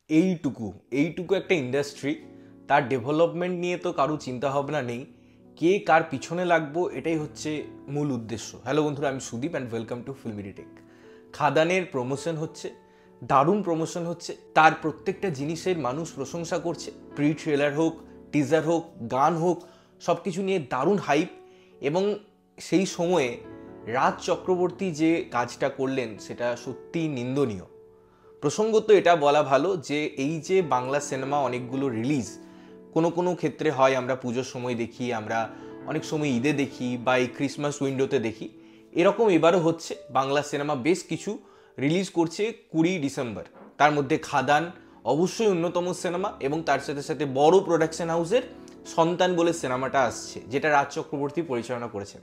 এইটুকু এইটুকু একটা ইন্ডাস্ট্রি, তার ডেভেলপমেন্ট নিয়ে তো কারো চিন্তা ভাবনা নেই। কে কার পিছনে লাগবো এটাই হচ্ছে মূল উদ্দেশ্য। হ্যালো বন্ধুরা, আমি Sudip and welcome to Filmyditech. খাদানের প্রমোশন হচ্ছে, দারুণ প্রমোশন হচ্ছে, তার প্রত্যেকটা জিনিসের মানুষ প্রশংসা করছে। প্রি ট্রেলার হোক, টিজার হোক, গান হোক, সব কিছু নিয়ে দারুণ হাইপ। এবং সেই সময়ে রাজ চক্রবর্তী যে কাজটা করলেন সেটা সত্যিই নিন্দনীয়। প্রসঙ্গত এটা বলা ভালো যে এই যে বাংলা সিনেমা অনেকগুলো রিলিজ কোনো কোনো ক্ষেত্রে হয়, আমরা পুজোর সময় দেখি, আমরা অনেক সময় ঈদে দেখি বা এই ক্রিসমাস উইন্ডোতে দেখি, এরকম এবারও হচ্ছে। বাংলা সিনেমা বেশ কিছু রিলিজ করছে 20 ডিসেম্বর। তার মধ্যে খাদান অবশ্যই অন্যতম সিনেমা, এবং তার সাথে সাথে বড় প্রোডাকশন হাউসের সন্তান বলে সিনেমাটা আসছে, যেটা রাজ চক্রবর্তী পরিচালনা করেছেন।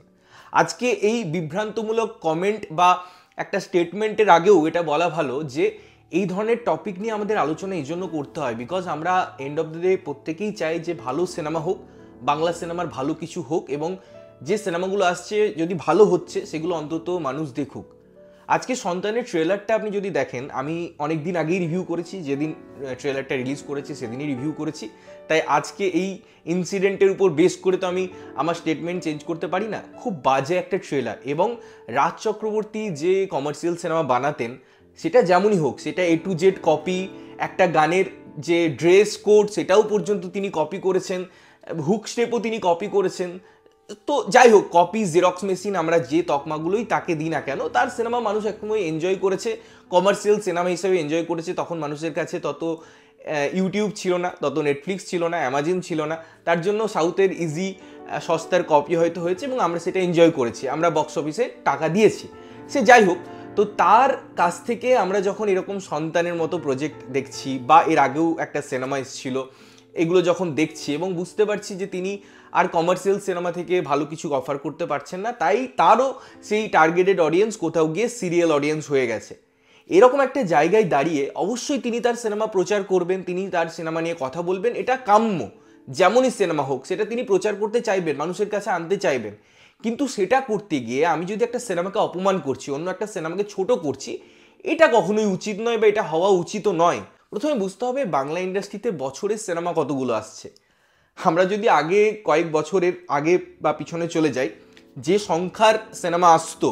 আজকে এই বিভ্রান্তমূলক কমেন্ট বা একটা স্টেটমেন্টের আগেও এটা বলা ভালো যে এই ধরনের টপিক নিয়ে আমাদের আলোচনা এই জন্য করতে হয়, বিকজ আমরা এন্ড অফ দ্য ডে প্রত্যেকেই চাই যে ভালো সিনেমা হোক, বাংলা সিনেমার ভালো কিছু হোক, এবং যে সিনেমাগুলো আসছে যদি ভালো হচ্ছে সেগুলো অন্তত মানুষ দেখুক। আজকে সন্তানের ট্রেলারটা আপনি যদি দেখেন, আমি অনেক দিন আগেই রিভিউ করেছি, যেদিন ট্রেলারটা রিলিজ করেছি সেদিনই রিভিউ করেছি, তাই আজকে এই ইনসিডেন্টের উপর বেস করে তো আমি আমার স্টেটমেন্ট চেঞ্জ করতে পারি না। খুব বাজে একটা ট্রেলার, এবং রাজ চক্রবর্তী যে কমার্শিয়াল সিনেমা বানাতেন সেটা যেমনই হোক, সেটা A to Z কপি, একটা গানের যে ড্রেস কোড সেটাও পর্যন্ত তিনি কপি করেছেন, হুক স্টেপও তিনি কপি করেছেন। তো যাই হোক, কপি, জেরক্স মেশিন, আমরা যে তকমাগুলোই তাকে দিই না কেন, তার সিনেমা মানুষ একসময় এনজয় করেছে, কমার্শিয়াল সিনেমা হিসেবে এনজয় করেছে। তখন মানুষের কাছে তত ইউটিউব ছিল না, তত নেটফ্লিক্স ছিল না, অ্যামাজন ছিল না, তার জন্য সাউথের ইজি সস্তার কপি হয়তো হয়েছে এবং আমরা সেটা এনজয় করেছি, আমরা বক্স অফিসে টাকা দিয়েছি। সে যাই হোক, তো তার কাছ থেকে আমরা যখন এরকম সন্তানের মতো প্রজেক্ট দেখছি, বা এর আগেও একটা সিনেমা এসেছিল, এগুলো যখন দেখছি এবং বুঝতে পারছি যে তিনি আর কমার্শিয়াল সিনেমা থেকে ভালো কিছু অফার করতে পারছেন না, তাই তারও সেই টার্গেটেড অডিয়েন্স কোথাও গিয়ে সিরিয়াল অডিয়েন্স হয়ে গেছে। এরকম একটা জায়গায় দাঁড়িয়ে অবশ্যই তিনি তার সিনেমা প্রচার করবেন, তিনি তার সিনেমা নিয়ে কথা বলবেন, এটা কাম্য। যেমনই সিনেমা হোক সেটা তিনি প্রচার করতে চাইবেন, মানুষের কাছে আনতে চাইবেন। কিন্তু সেটা করতে গিয়ে আমি যদি একটা সিনেমাকে অপমান করছি, অন্য একটা সিনেমাকে ছোট করছি, এটা কখনোই উচিত নয়, বা এটা হওয়া উচিতও নয়। প্রথমে বুঝতে হবে বাংলা ইন্ডাস্ট্রিতে বছরের সিনেমা কতগুলো আসছে। আমরা যদি আগে কয়েক বছরের আগে বা পিছনে চলে যাই, যে সংখ্যার সিনেমা আসতো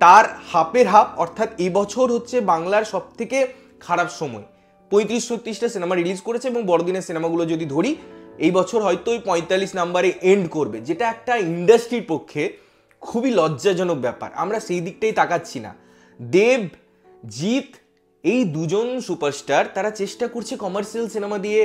তার হাফের হাফ, অর্থাৎ এই বছর হচ্ছে বাংলার সব থেকে খারাপ সময়। 35-36টা সিনেমা রিলিজ করেছে, এবং বড়দিনের সিনেমাগুলো যদি ধরি, এই বছর হয়তো ওই 45 নাম্বারে এন্ড করবে, যেটা একটা ইন্ডাস্ট্রির পক্ষে খুবই লজ্জাজনক ব্যাপার। আমরা সেই দিকটাই তাকাচ্ছি না। দেব, জিৎ, এই দুজন সুপারস্টার, তারা চেষ্টা করছে কমার্শিয়াল সিনেমা দিয়ে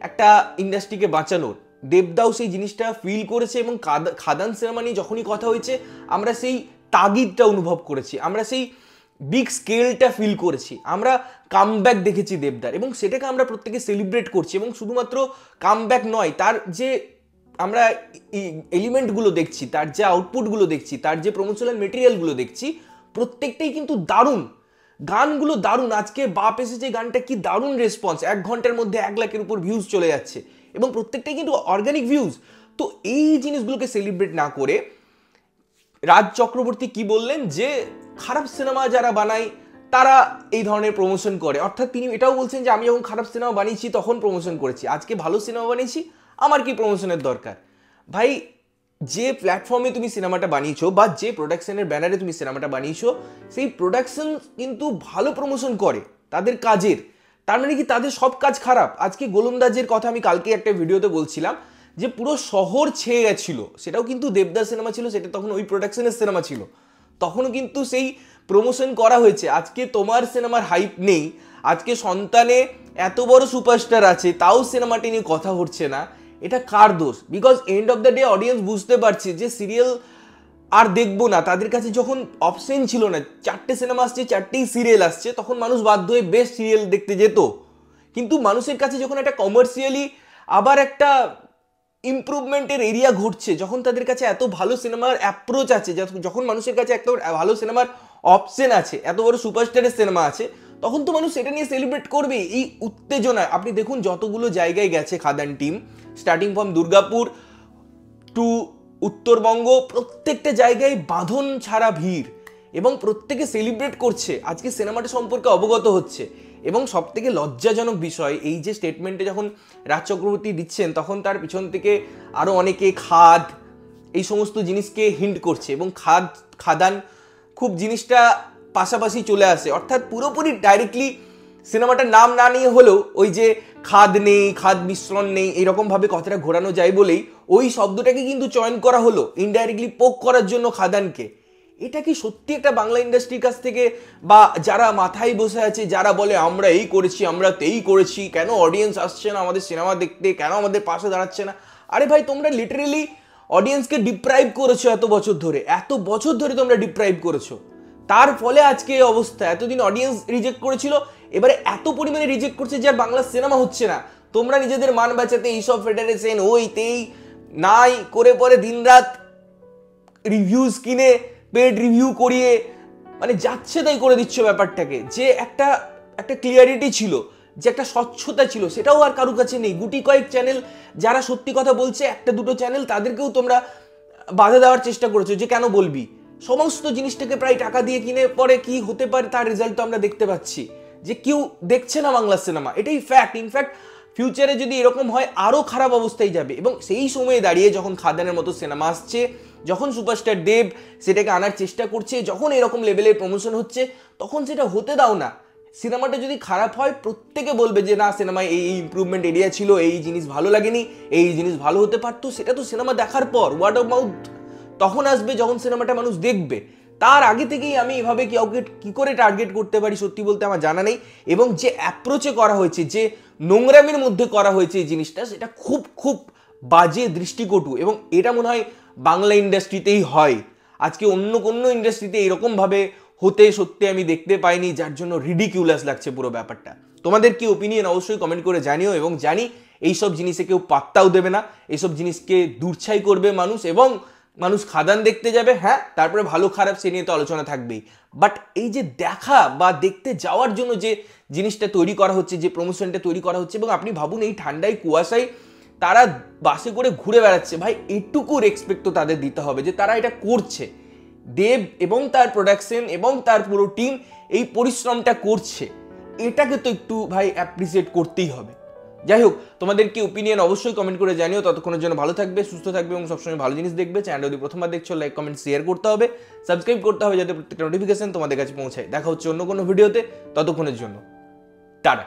একটা ইন্ডাস্ট্রিকে বাঁচানোর। দেবদাও সেই জিনিসটা ফিল করেছে, এবং খাদান সিনেমা নিয়ে যখনই কথা হয়েছে আমরা সেই তাগিদটা অনুভব করেছি, আমরা সেই বিগ স্কেলটা ফিল করেছি, আমরা কামব্যাক দেখেছি দেবদার, এবং সেটাকে আমরা প্রত্যেকে সেলিব্রেট করছি। এবং শুধুমাত্র কামব্যাক নয়, তার যে আমরা এলিমেন্টগুলো দেখছি, তার যে আউটপুটগুলো দেখছি, তার যে প্রমোশনাল মেটেরিয়ালগুলো দেখছি, প্রত্যেকটাই কিন্তু দারুণ। গানগুলো দারুণ। আজকে বাপ এসেছে গানটা কি দারুণ রেসপন্স, 1 ঘন্টার মধ্যে 1 লাখের উপর ভিউজ চলে যাচ্ছে, এবং প্রত্যেকটাই কিন্তু অর্গানিক ভিউজ। তো এই জিনিসগুলোকে সেলিব্রেট না করে রাজ চক্রবর্তী কি বললেন, যে খারাপ সিনেমা যারা বানায় তারা এই ধরনের প্রমোশন করে। অর্থাৎ তিনি এটাও বলছেন যে আমি যখন খারাপ সিনেমা বানিয়েছি তখন প্রমোশন করেছি, আজকে ভালো সিনেমা বানিয়েছি, আমার কি প্রমোশনের দরকার? ভাই, যে প্ল্যাটফর্মে তুমি সিনেমাটা বানিয়েছো বা যে প্রোডাকশনের ব্যানারে তুমি সিনেমাটা বানিয়েছো, সেই প্রোডাকশন কিন্তু ভালো প্রমোশন করে তাদের কাজের। তার মানে কি তাদের সব কাজ খারাপ? আজকে গোলন্দাজের কথা আমি কালকে একটা ভিডিওতে বলছিলাম, যে পুরো শহর ছেয়ে গেছিল, সেটাও কিন্তু দেবদাস সিনেমা ছিল, সেটা তখন ওই প্রোডাকশনের সিনেমা ছিল, তখনও কিন্তু সেই প্রমোশন করা হয়েছে। আজকে তোমার সিনেমার হাইপ নেই, আজকে সন্তানে এত বড় সুপারস্টার আছে, তাও সিনেমাটি নিয়ে কথা হচ্ছে না, এটা কার দোষ? Because end of the day audience বুঝতে পারছে যে সিরিয়াল আর দেখবো না। তাদের কাছে যখন অপশন ছিল না, 4টে সিনেমা আসছে, 4টেই সিরিয়াল আসছে, তখন মানুষ বাধ্য হয়ে বেস্ট সিরিয়াল দেখতে যেত। কিন্তু মানুষের কাছে যখন একটা কমার্শিয়ালি আবার একটা ইমপ্রুভমেন্টের এরিয়া ঘটছে, যখন তাদের কাছে এত ভালো সিনেমার অ্যাপ্রোচ আছে, যখন মানুষের কাছে এত ভালো সিনেমার অপশন আছে, এত বড় সুপারস্টারের সিনেমা আছে, তখন তো মানুষ সেটা নিয়ে সেলিব্রেট করবে। এই উত্তেজনা আপনি দেখুন, যতগুলো জায়গায় গেছে Khadaan team, starting from Durgapur to Uttarbanga, প্রত্যেকটা জায়গায় বাঁধন ছাড়া ভিড়, এবং প্রত্যেকে সেলিব্রেট করছে, আজকে সিনেমাটা সম্পর্কে অবগত হচ্ছে। এবং সব থেকে লজ্জাজনক বিষয়, এই যে স্টেটমেন্টে যখন রাজ চক্রবর্তী দিচ্ছেন তখন তার পিছন থেকে আরও অনেকে খাদ এই সমস্ত জিনিসকে হিন্ট করছে এবং খাদান খুব জিনিসটা পাশাপাশি চলে আসে, অর্থাৎ পুরোপুরি ডাইরেক্টলি সিনেমাটার নাম না নিয়ে হলেও ওই যে খাদ নেই, খাদ মিশ্রণ নেই, এইরকমভাবে কথাটা ঘোরানো যায় বলেই ওই শব্দটাকে কিন্তু চয়ন করা হলো ইনডাইরেক্টলি পোক করার জন্য খাদানকে। এটা কি সত্যি একটা বাংলা ইন্ডাস্ট্রির কাছ থেকে, বা যারা মাথায় বসে আছে, যারা বলে আমরা এই করেছি, আমরা তেই করেছি, কেন অডিয়েন্স আসছে না আমাদের সিনেমা দেখতে, কেন আমাদের পাশে দাঁড়াচ্ছে না? আরে ভাই, তোমরা লিটারেলি অডিয়েন্সকে ডিপ্রাইভ করেছো এত বছর ধরে তোমরা ডিপ্রাইভ করেছো, তার ফলে আজকে এই অবস্থা। এতদিন অডিয়েন্স রিজেক্ট করেছিল, এবারে এত পরিমাণে রিজেক্ট করছে যে আর বাংলা সিনেমা হচ্ছে না। তোমরা নিজেদের মান বাঁচাতে এইসব ফেডারেশন ওই তেই নাই করে পরে দিনরাত রিভিউজ কিনে পেড রিভিউ করিয়ে মানে যাচ্ছে তাই করে দিচ্ছ ব্যাপারটাকে। যে একটা ক্লিয়ারিটি ছিল, যে একটা স্বচ্ছতা ছিল, সেটাও আর কারো কাছে নেই। গুটি কয়েক চ্যানেল যারা সত্যি কথা বলছে, একটা দুটো চ্যানেল, তাদেরকেও তোমরা বাধা দেওয়ার চেষ্টা করেছো যে কেন বলবি। সমস্ত জিনিসটাকে প্রায় টাকা দিয়ে কিনে পরে কি হতে পারে তার রেজাল্ট তো আমরা দেখতে পাচ্ছি, যে কেউ দেখছে না বাংলা সিনেমা, এটাই ফ্যাক্ট। ইনফ্যাক্ট ফিউচারে যদি এরকম হয় আরও খারাপ অবস্থায় যাবে। এবং সেই সময়ে দাঁড়িয়ে যখন খাদানের মতো সিনেমা আসছে, যখন সুপারস্টার দেব সেটাকে আনার চেষ্টা করছে, যখন এরকম লেভেলের প্রমোশন হচ্ছে, তখন সেটা হতে দাও না। সিনেমাটা যদি খারাপ হয় প্রত্যেকে বলবে যে না, সিনেমায় এই ইমপ্রুভমেন্ট এরিয়া ছিল, এই জিনিস ভালো লাগেনি, এই জিনিস ভালো হতে পারতো। সেটা তো সিনেমা দেখার পর ওয়ার্ড অফ মাউথ তখন আসবে যখন সিনেমাটা মানুষ দেখবে। তার আগে থেকেই আমি এভাবে কাউকে কী করে টার্গেট করতে পারি সত্যি বলতে আমার জানা নেই। এবং যে অ্যাপ্রোচে করা হয়েছে, যে নোংরামির মধ্যে করা হয়েছে এই জিনিসটা, সেটা খুব খুব বাজে, দৃষ্টিকটু। এবং এটা মনে হয় বাংলা ইন্ডাস্ট্রিতেই হয়, আজকে অন্য কোনো ইন্ডাস্ট্রিতে এরকমভাবে হতে সত্যি আমি দেখতে পাইনি, যার জন্য রিডিকিউলাস লাগছে পুরো ব্যাপারটা। তোমাদের কি ওপিনিয়ন অবশ্যই কমেন্ট করে জানিও। এবং জানি এইসব জিনিসে কেউ পাত্তাও দেবে না, এইসব জিনিসকে দূরছাই করবে মানুষ, এবং মানুষ খাদান দেখতে যাবে, হ্যাঁ, তারপরে ভালো খারাপ সে নিয়ে তো আলোচনা থাকবেই। বাট এই যে দেখা বা দেখতে যাওয়ার জন্য যে জিনিসটা তৈরি করা হচ্ছে, যে প্রমোশনটা তৈরি করা হচ্ছে, এবং আপনি ভাবুন এই ঠান্ডায় কুয়াশায় তারা বাসে করে ঘুরে বেড়াচ্ছে, ভাই এটুকু রেসপেক্ট তো তাদের দিতে হবে যে তারা এটা করছে। দেব এবং তার প্রোডাকশন এবং তার পুরো টিম এই পরিশ্রমটা করছে, এটাকে তো একটু ভাই অ্যাপ্রিসিয়েট করতেই হবে। যাই হোক, তোমাদের কি ওপিনিয়ন অবশ্যই কমেন্ট করে জানিও। ততক্ষণের জন্য ভালো থাকবে, সুস্থ থাকবে এবং সবসময় ভালো জিনিস দেখবে। চ্যানেল যদি প্রথমবার দেখছো, লাইক কমেন্ট শেয়ার করতে হবে, সাবস্ক্রাইব করতে হবে যাতে প্রত্যেকটা নোটিফিকেশন তোমাদের কাছে পৌঁছায়। দেখা হচ্ছে অন্য কোনো ভিডিওতে, ততক্ষণের জন্য টাটা।